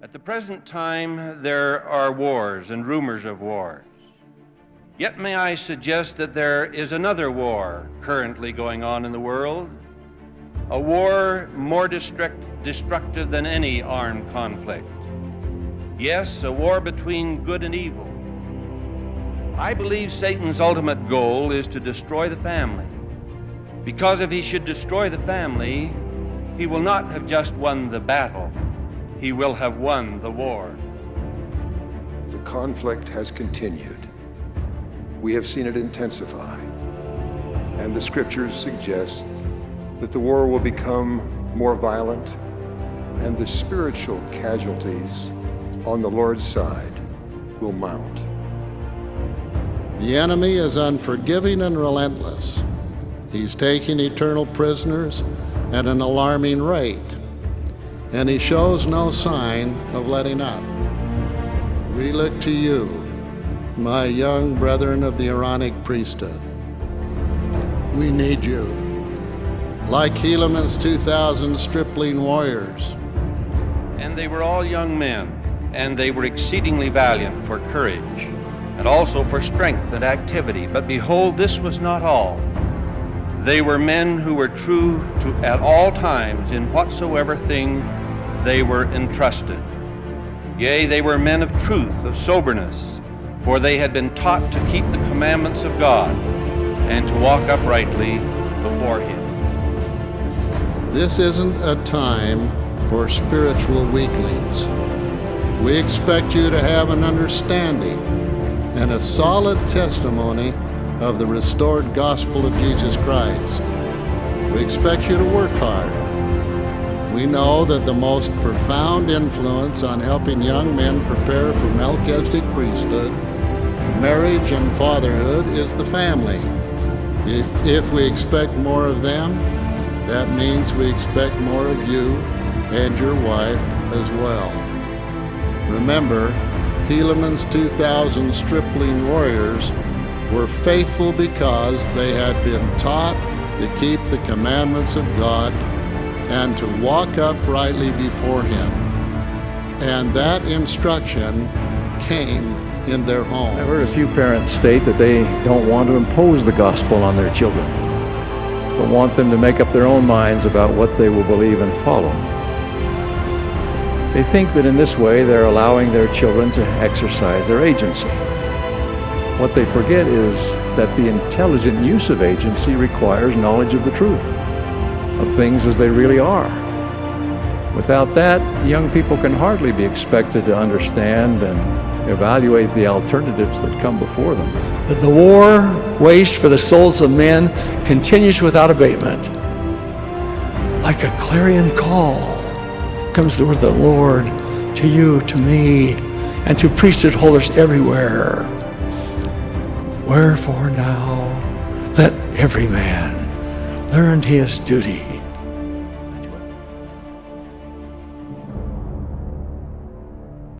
At the present time, there are wars and rumors of wars. Yet may I suggest that there is another war currently going on in the world, a war more destructive than any armed conflict. Yes, a war between good and evil. I believe Satan's ultimate goal is to destroy the family, because if he should destroy the family, he will not have just won the battle, he will have won the war. The conflict has continued. We have seen it intensify, and the scriptures suggest that the war will become more violent and the spiritual casualties on the Lord's side will mount. The enemy is unforgiving and relentless. He's taking eternal prisoners at an alarming rate, and he shows no sign of letting up. We look to you, my young brethren of the Aaronic priesthood. We need you, like Helaman's 2,000 stripling warriors. And they were all young men, and they were exceedingly valiant for courage, and also for strength and activity. But behold, this was not all. They were men who were true to at all times in whatsoever thing they were entrusted. Yea, they were men of truth, of soberness, for they had been taught to keep the commandments of God and to walk uprightly before Him. This isn't a time for spiritual weaklings. We expect you to have an understanding and a solid testimony of the restored gospel of Jesus Christ. We expect you to work hard. We know that the most profound influence on helping young men prepare for Melchizedek priesthood, marriage, and fatherhood is the family. If we expect more of them, that means we expect more of you and your wife as well. Remember, Helaman's 2,000 stripling warriors were faithful because they had been taught to keep the commandments of God and to walk uprightly before Him. And that instruction came in their home. I've heard a few parents state that they don't want to impose the gospel on their children, but want them to make up their own minds about what they will believe and follow. They think that in this way they're allowing their children to exercise their agency. What they forget is that the intelligent use of agency requires knowledge of the truth, of things as they really are. Without that, young people can hardly be expected to understand and evaluate the alternatives that come before them. But the war waged for the souls of men continues without abatement. Like a clarion call comes the word of the Lord to you, to me, and to priesthood holders everywhere. Wherefore now, let every man learn his duty